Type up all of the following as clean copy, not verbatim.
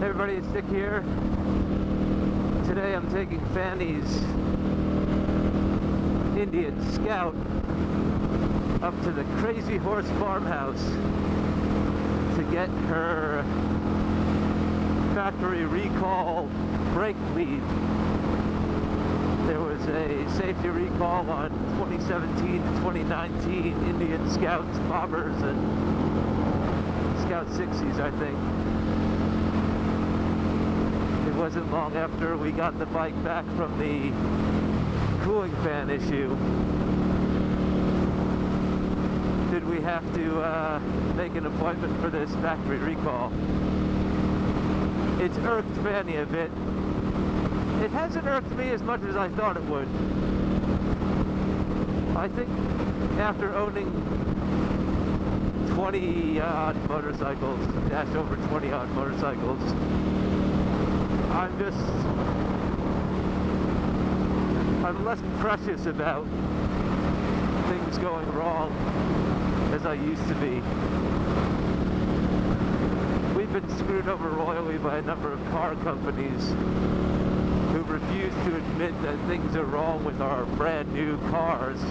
Everybody, it's Dick here. Today I'm taking Fannie's Indian Scout up to the Krazy Horse Farm House to get her factory recall brake lead. There was a safety recall on 2017 to 2019 Indian Scouts, Bobbers, and Scout 60s, I think. It wasn't long after we got the bike back from the cooling fan issue did we have to make an appointment for this factory recall. It's irked Fannie a bit. It hasn't irked me as much as I thought it would. I think after owning 20-odd motorcycles, dash over 20-odd motorcycles, I'm less precious about things going wrong as I used to be. We've been screwed over royally by a number of car companies who refuse to admit that things are wrong with our brand new cars.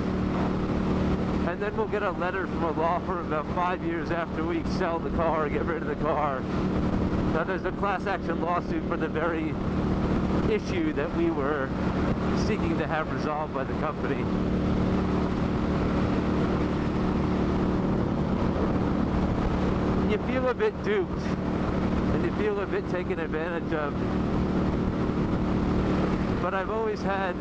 And then we'll get a letter from a law firm about 5 years after we sell the car, get rid of the car. Now there's a class action lawsuit for the very issue that we were seeking to have resolved by the company. You feel a bit duped, and you feel a bit taken advantage of. But I've always had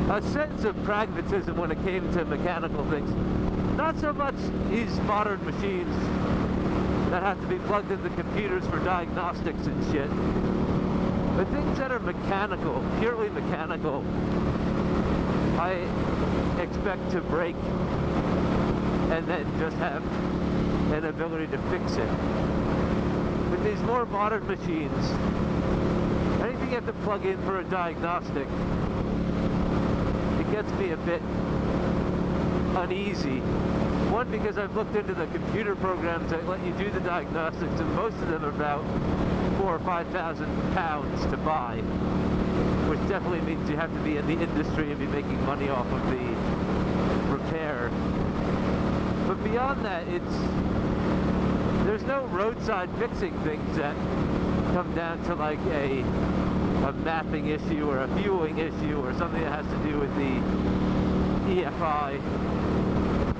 a sense of pragmatism when it came to mechanical things. Not so much these modern machines that have to be plugged into computers for diagnostics and shit, but things that are mechanical, purely mechanical, I expect to break and then just have an ability to fix it. With these more modern machines, anything you have to plug in for a diagnostic, it gets me a bit uneasy. One, because I've looked into the computer programs that let you do the diagnostics, and most of them are about £4,000 or £5,000 to buy, which definitely means you have to be in the industry and be making money off of the repair. But beyond that, there's no roadside fixing things that come down to like a mapping issue or a fueling issue or something that has to do with the EFI.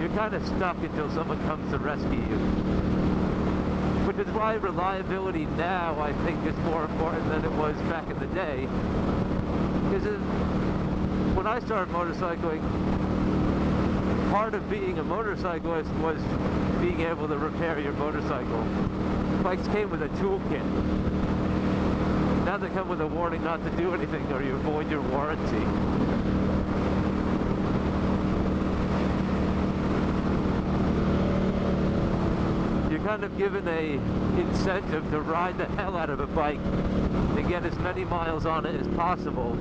You're kind of stuck until someone comes to rescue you. Which is why reliability now, I think, is more important than it was back in the day. Because when I started motorcycling, part of being a motorcyclist was being able to repair your motorcycle. Bikes came with a toolkit. Now they come with a warning not to do anything or you avoid your warranty. You're kind of given a incentive to ride the hell out of a bike and get as many miles on it as possible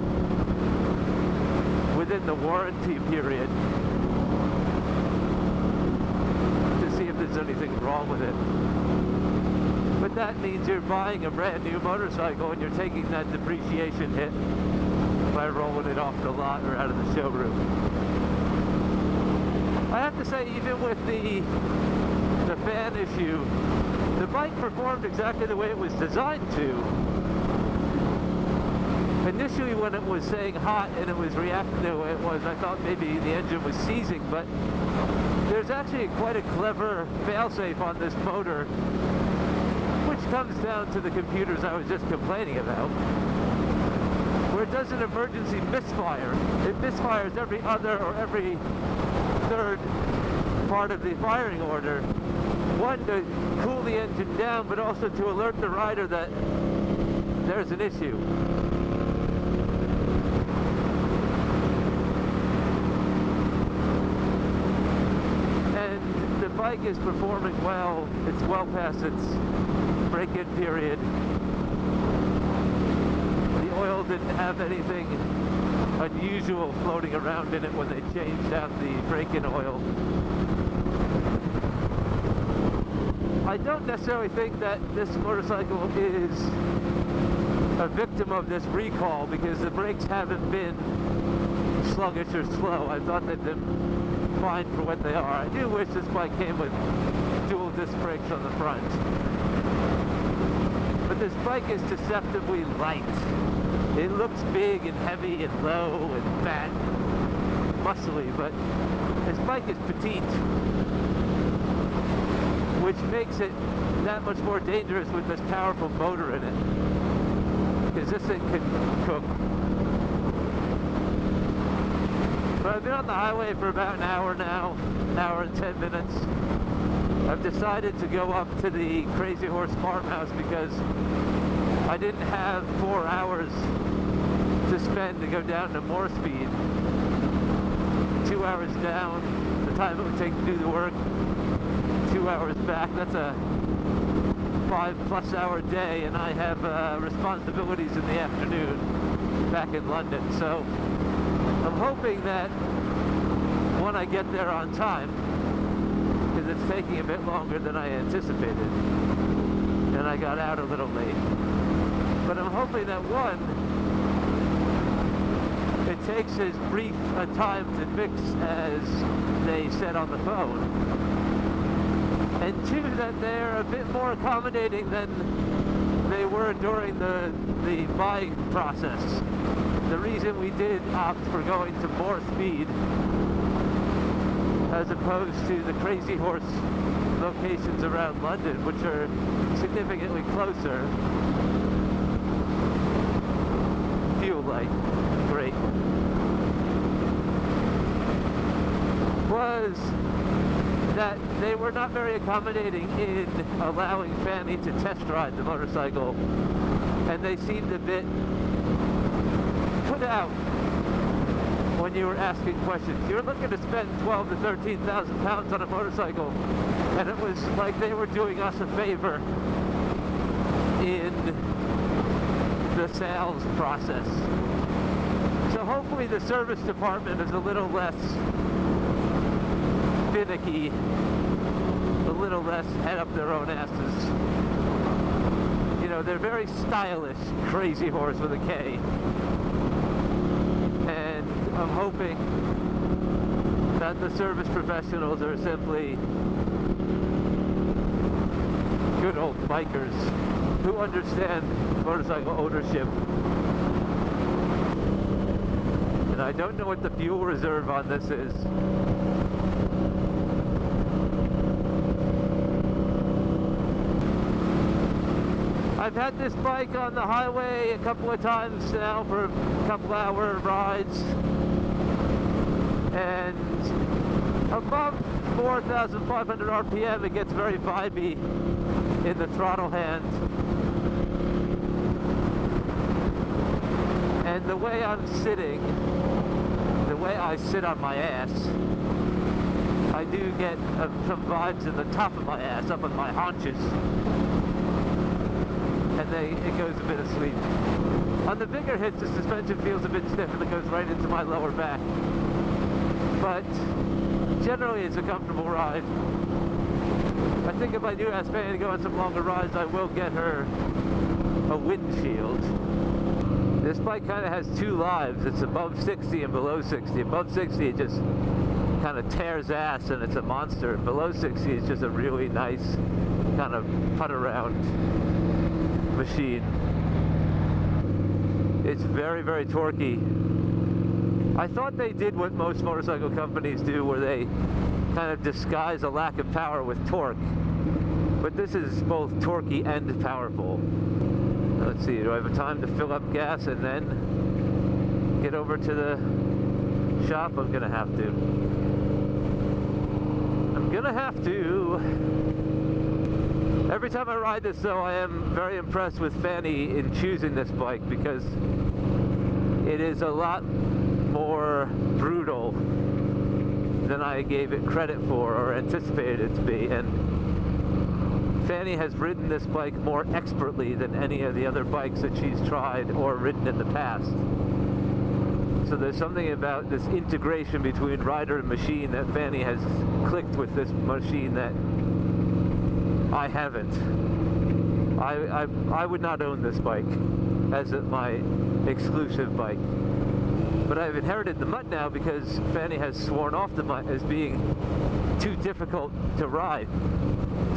within the warranty period to see if there's anything wrong with it. But that means you're buying a brand new motorcycle and you're taking that depreciation hit by rolling it off the lot or out of the showroom. I have to say, even with the fan issue, the bike performed exactly the way it was designed to. Initially, when it was saying hot and it was reacting the way it was, I thought maybe the engine was seizing, but there's actually quite a clever failsafe on this motor, which comes down to the computers I was just complaining about, where it does an emergency misfire. It misfires every other or every third part of the firing order. One, to cool the engine down, but also to alert the rider that there's an issue. And the bike is performing well. It's well past its break-in period. The oil didn't have anything unusual floating around in it when they changed out the break-in oil. I don't necessarily think that this motorcycle is a victim of this recall, because the brakes haven't been sluggish or slow. I thought they'd been fine for what they are. I do wish this bike came with dual disc brakes on the front. But this bike is deceptively light. It looks big and heavy and low and fat, muscly, but this bike is petite, which makes it that much more dangerous with this powerful motor in it, because this thing can cook. But I've been on the highway for about an hour now, an hour and 10 minutes. I've decided to go up to the Krazy Horse Farm House because I didn't have 4 hours to spend to go down to more speed. 2 hours down, the time it would take to do the work, 2 hours back. That's a 5+ hour day, and I have responsibilities in the afternoon back in London. So I'm hoping that when I get there on time, because it's taking a bit longer than I anticipated, and I got out a little late. But I'm hoping that one, it takes as brief a time to fix as they said on the phone, and two, that they're a bit more accommodating than they were during the buying process. The reason we did opt for going to more speed as opposed to the Krazy Horse locations around London, which are significantly closer. Fuel light, great. Was that they were not very accommodating in allowing Fannie to test ride the motorcycle, and they seemed a bit put out when you were asking questions. You're looking to spend 12,000 to 13,000 pounds on a motorcycle, and it was like they were doing us a favor in the sales process. So hopefully the service department is a little less finicky, a little less head up their own asses. You know, they're very stylish, Krazy Horse with a K. And I'm hoping that the service professionals are simply good old bikers who understand motorcycle ownership. And I don't know what the fuel reserve on this is. I've had this bike on the highway a couple of times now for a couple hour rides, and above 4,500 RPM it gets very vibey in the throttle hand. And the way I'm sitting, the way I sit on my ass, I do get some vibes in the top of my ass, up on my haunches. And it goes a bit asleep. On the bigger hits, the suspension feels a bit stiff and it goes right into my lower back. But generally it's a comfortable ride. I think if I do ask Fannie to go on some longer rides, I will get her a windshield. This bike kind of has two lives. It's above 60 and below 60. Above 60 it just kind of tears ass and it's a monster. Below 60 it's just a really nice kind of putt around machine. It's very, very torquey. I thought they did what most motorcycle companies do, where they kind of disguise a lack of power with torque. But this is both torquey and powerful. Let's see, do I have time to fill up gas and then get over to the shop? I'm gonna have to. Every time I ride this though, I am very impressed with Fannie in choosing this bike because it is a lot more brutal than I gave it credit for or anticipated it to be. And Fannie has ridden this bike more expertly than any of the other bikes that she's tried or ridden in the past. So there's something about this integration between rider and machine that Fannie has clicked with this machine that I haven't. I would not own this bike as my exclusive bike. But I've inherited the Mutt now because Fannie has sworn off the Mutt as being too difficult to ride,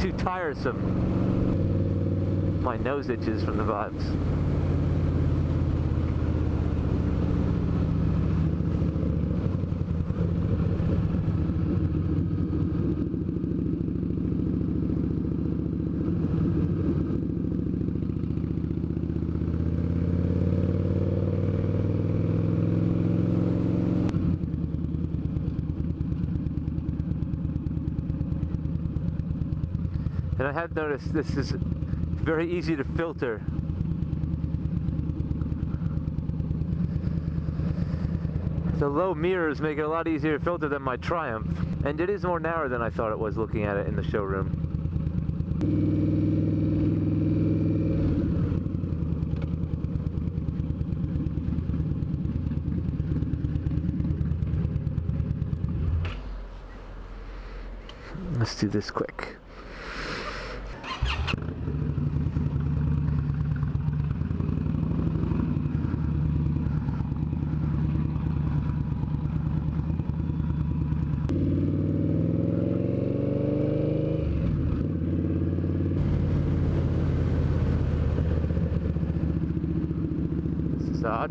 too tiresome. My nose itches from the vibes. And I have noticed this is very easy to filter. The low mirrors make it a lot easier to filter than my Triumph. And it is more narrow than I thought it was looking at it in the showroom. Let's do this quick. Odd.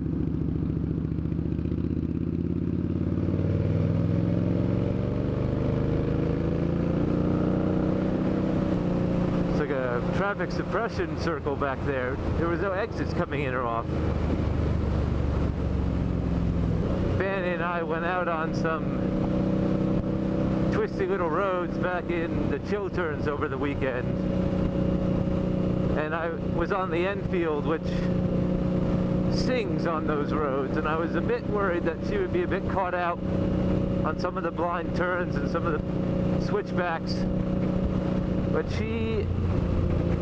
It's like a traffic suppression circle back there. There was no exits coming in or off. Fannie and I went out on some twisty little roads back in the chill turns over the weekend. And I was on the Enfield, which sings on those roads, and I was a bit worried that she would be a bit caught out on some of the blind turns and some of the switchbacks, but she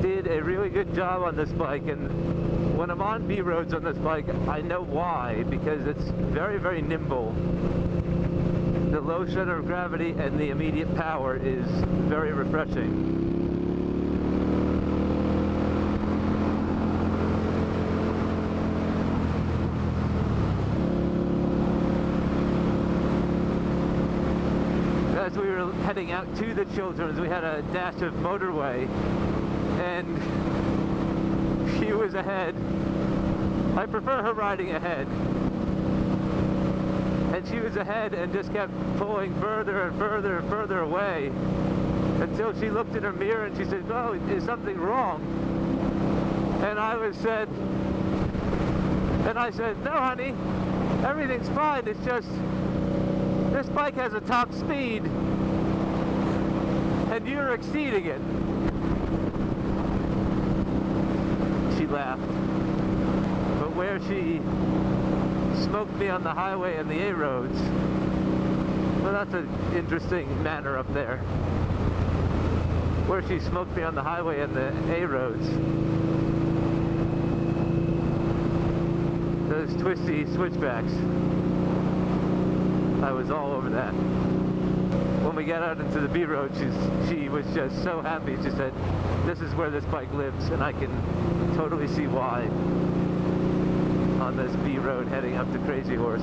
did a really good job on this bike. And when I'm on B roads on this bike, I know why, because it's very, very nimble. The low center of gravity and the immediate power is very refreshing. As we were heading out to the Children's, we had a dash of motorway, and she was ahead. I prefer her riding ahead. And she was ahead and just kept pulling further and further and further away until she looked in her mirror and she said, "Oh, is something wrong?" And I said, "No, honey, everything's fine. It's just this bike has a top speed, and you're exceeding it." She laughed. But where she smoked me on the highway and the A roads, well, that's an interesting manner up there. Where she smoked me on the highway and the A roads, those twisty switchbacks, I was all over that. When we got out into the B road, she was just so happy. She said, "This is where this bike lives," and I can totally see why on this B road heading up to Krazy Horse.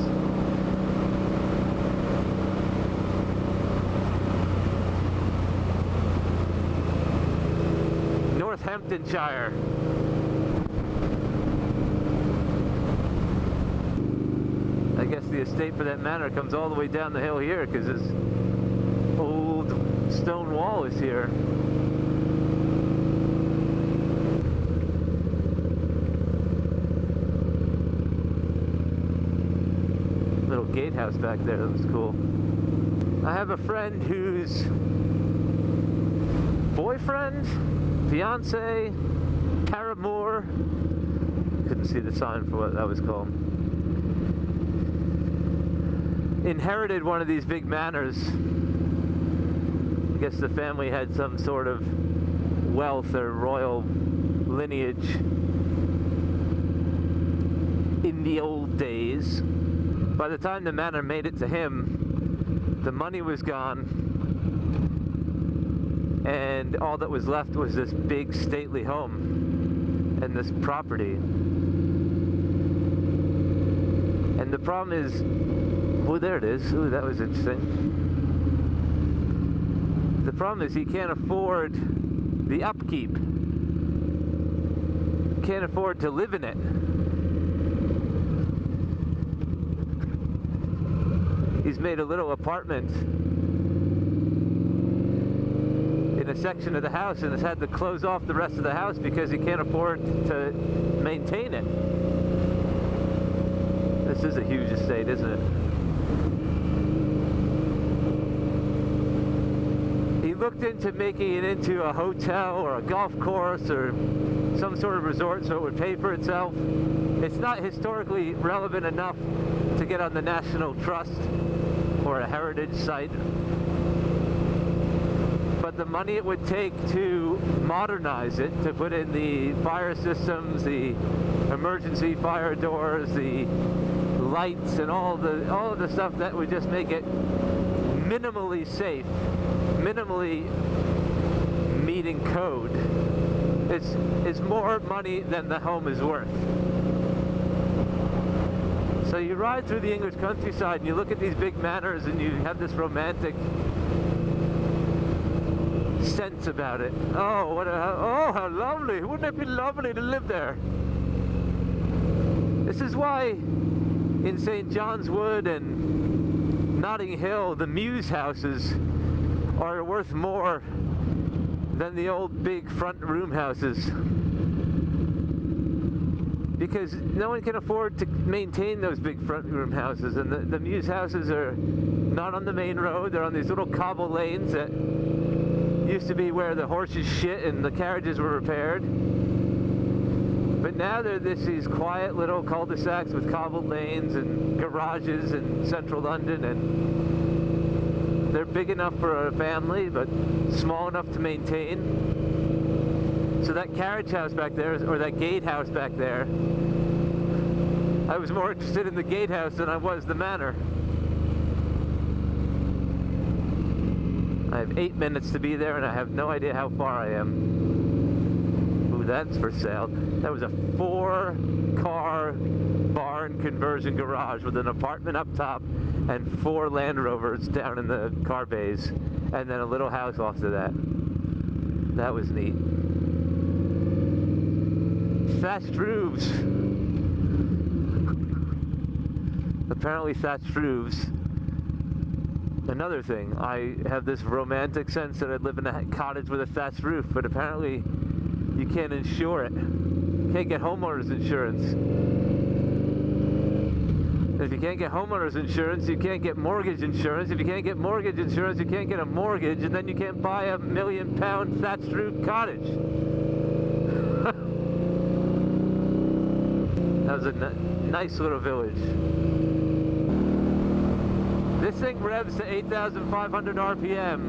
Northamptonshire. I guess the estate for that manor comes all the way down the hill here because this old stone wall is here. gatehouse back there. That was cool. I have a friend whose boyfriend, fiance, paramour, couldn't see the sign for what that was called, inherited one of these big manors. I guess the family had some sort of wealth or royal lineage in the old days. By the time the manor made it to him, the money was gone, and all that was left was this big stately home and this property. And the problem is, oh, there it is. Ooh, that was interesting. The problem is he can't afford the upkeep. Can't afford to live in it. He's made a little apartment in a section of the house and has had to close off the rest of the house because he can't afford to maintain it. This is a huge estate, isn't it? He looked into making it into a hotel or a golf course or some sort of resort so it would pay for itself. It's not historically relevant enough to get on the National Trust or a heritage site. But the money it would take to modernize it, to put in the fire systems, the emergency fire doors, the lights, and all of the stuff that would just make it minimally safe, minimally meeting code, is more money than the home is worth. So you ride through the English countryside and you look at these big manors and you have this romantic sense about it. Oh, oh, how lovely! Wouldn't it be lovely to live there? This is why in St. John's Wood and Notting Hill, the Mews houses are worth more than the old big front room houses. Because no one can afford to maintain those big front room houses, and the Mews houses are not on the main road. They're on these little cobble lanes that used to be where the horses shit and the carriages were repaired. But now they're these quiet little cul-de-sacs with cobbled lanes and garages in central London, and they're big enough for a family, but small enough to maintain. So that carriage house back there, or that gatehouse back there, I was more interested in the gatehouse than I was the manor. I have 8 minutes to be there, and I have no idea how far I am. Ooh, that's for sale. That was a 4-car barn conversion garage with an apartment up top and 4 Land Rovers down in the car bays, and then a little house off to that. That was neat. Thatched roofs. Apparently thatched roofs. Another thing, I have this romantic sense that I'd live in a cottage with a thatched roof, but apparently you can't insure it. You can't get homeowners insurance. And if you can't get homeowners insurance, you can't get mortgage insurance. If you can't get mortgage insurance, you can't get a mortgage, and then you can't buy a £1 million thatched roof cottage. That was a nice little village. This thing revs to 8,500 RPM,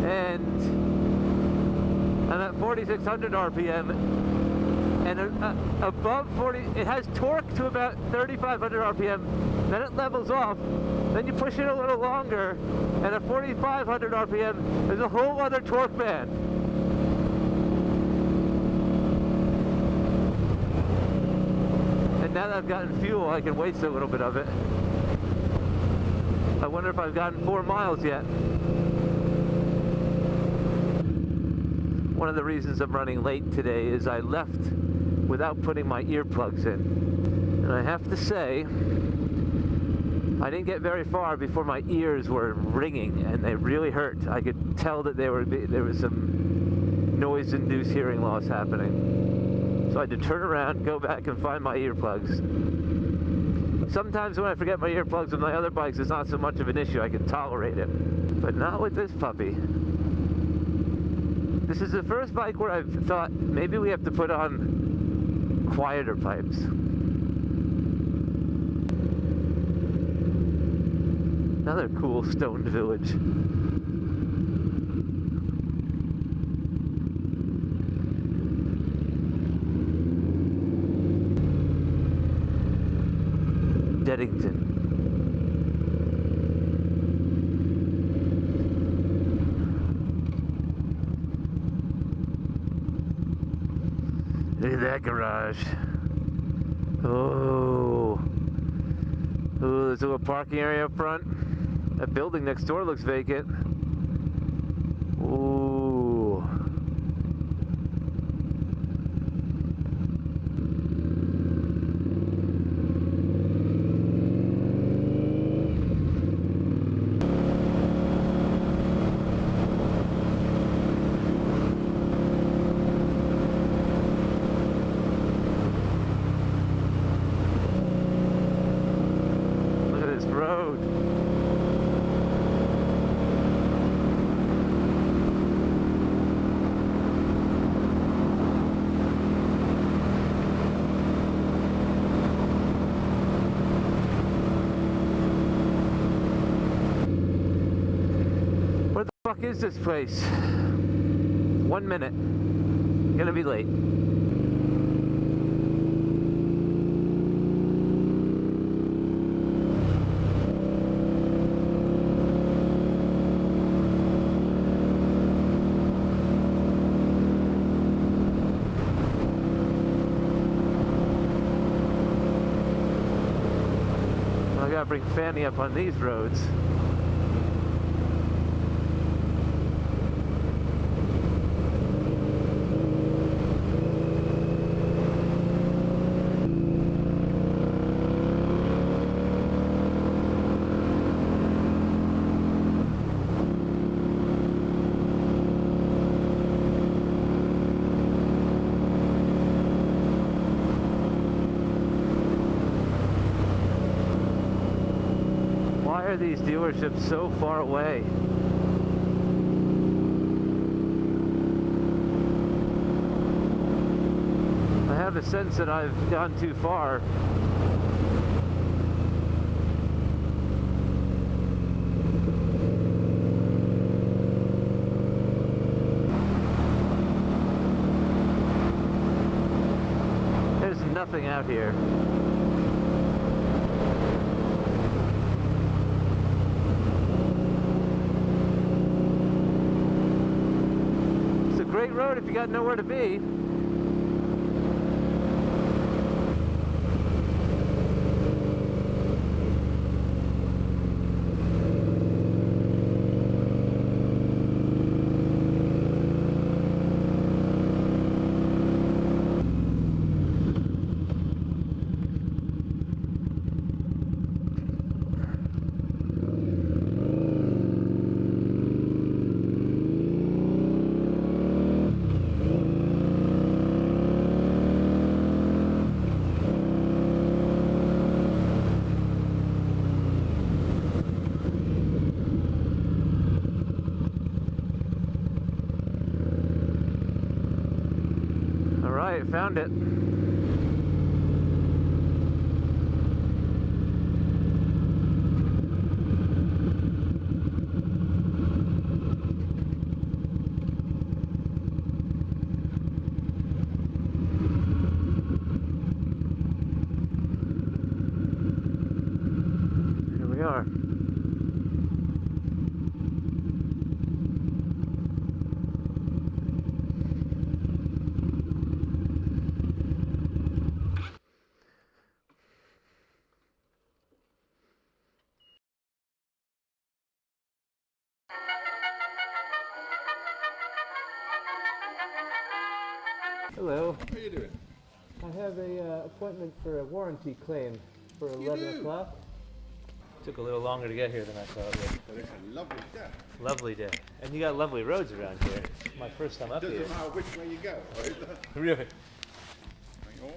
and I'm at 4,600 RPM, and above 40, it has torque to about 3,500 RPM, then it levels off, then you push it a little longer, and at 4,500 RPM, there's a whole other torque band. Now that I've gotten fuel, I can waste a little bit of it. I wonder if I've gotten 4 miles yet. One of the reasons I'm running late today is I left without putting my earplugs in. And I have to say, I didn't get very far before my ears were ringing and they really hurt. I could tell that there was some noise-induced hearing loss happening. So I had to turn around, go back and find my earplugs. Sometimes when I forget my earplugs with my other bikes, it's not so much of an issue. I can tolerate it. But not with this puppy. This is the first bike where I've thought maybe we have to put on quieter pipes. Another cool stone village. Deddington. Look at that garage. Oh. Oh, there's a little parking area up front. That building next door looks vacant. Ooh. Look at this road. Where the fuck is this place? 1 minute. Gonna be late. I gotta bring Fannie up on these roads. Why are these dealerships so far away? I have a sense that I've gone too far. There's nothing out here. Great road if you got nowhere to be. Alright, found it. Here we are. Hello. How you doing? I have a appointment for a warranty claim for 11 o'clock. Took a little longer to get here than I thought it would. Well, it's a lovely day. Lovely day. And you got lovely roads around here. It's my first time up here. Doesn't matter which way you go. Really? Hang on.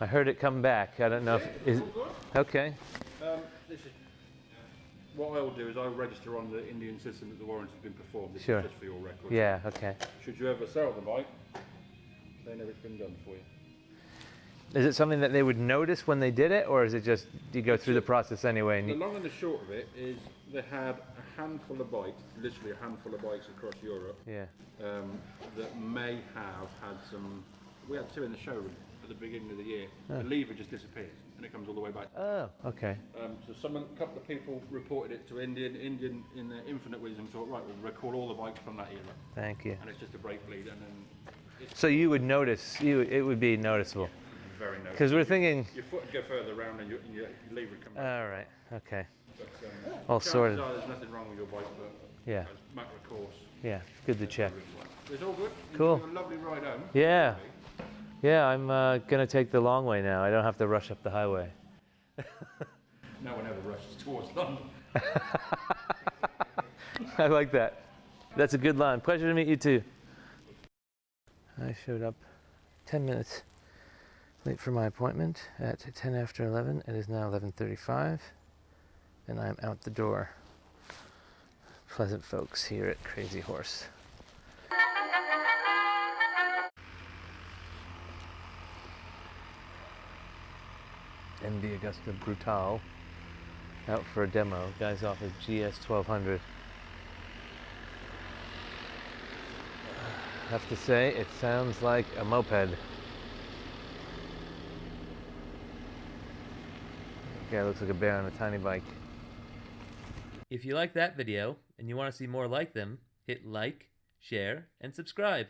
I heard it come back. I don't know if is okay. This is what I will do is I'll register on the Indian system that the warranty's been performed. This Sure. is just for your record. Yeah. Okay. Should you ever sell the bike, they know it's been done for you. Is it something that they would notice when they did it, or is it just you go through the process anyway? And The long and the short of it is they had a handful of bikes, literally a handful of bikes across Europe, yeah. that may have had some. We had two in the showroom at the beginning of the year. The lever just disappears and it comes all the way back. Oh, okay. So a couple of people reported it to Indian in their infinite wisdom thought, right, we'll record all the bikes from that era. Thank you. And it's just a brake bleed, and then it's So you would notice. It would be noticeable. very noticeable. Because we're thinking. Your foot would go further around and your lever would come back. All right. Okay. But, All sorted. chances are there's nothing wrong with your bike, but Yeah. as a matter of course, Yeah. Good to check. it's all good. Cool. Enjoy a lovely ride home. Yeah. Yeah. I'm gonna take the long way now. I don't have to rush up the highway. No one ever rushes towards London. I like that. That's a good line. Pleasure to meet you too. I showed up 10 minutes late for my appointment at 10 after 11. It is now 11:35 and I'm out the door. Pleasant folks here at Krazy Horse. MD Augusta Brutal out for a demo. Guys off of GS 1200. I have to say, it sounds like a moped. Guy looks like a bear on a tiny bike. If you like that video and you want to see more like them, hit like, share, and subscribe.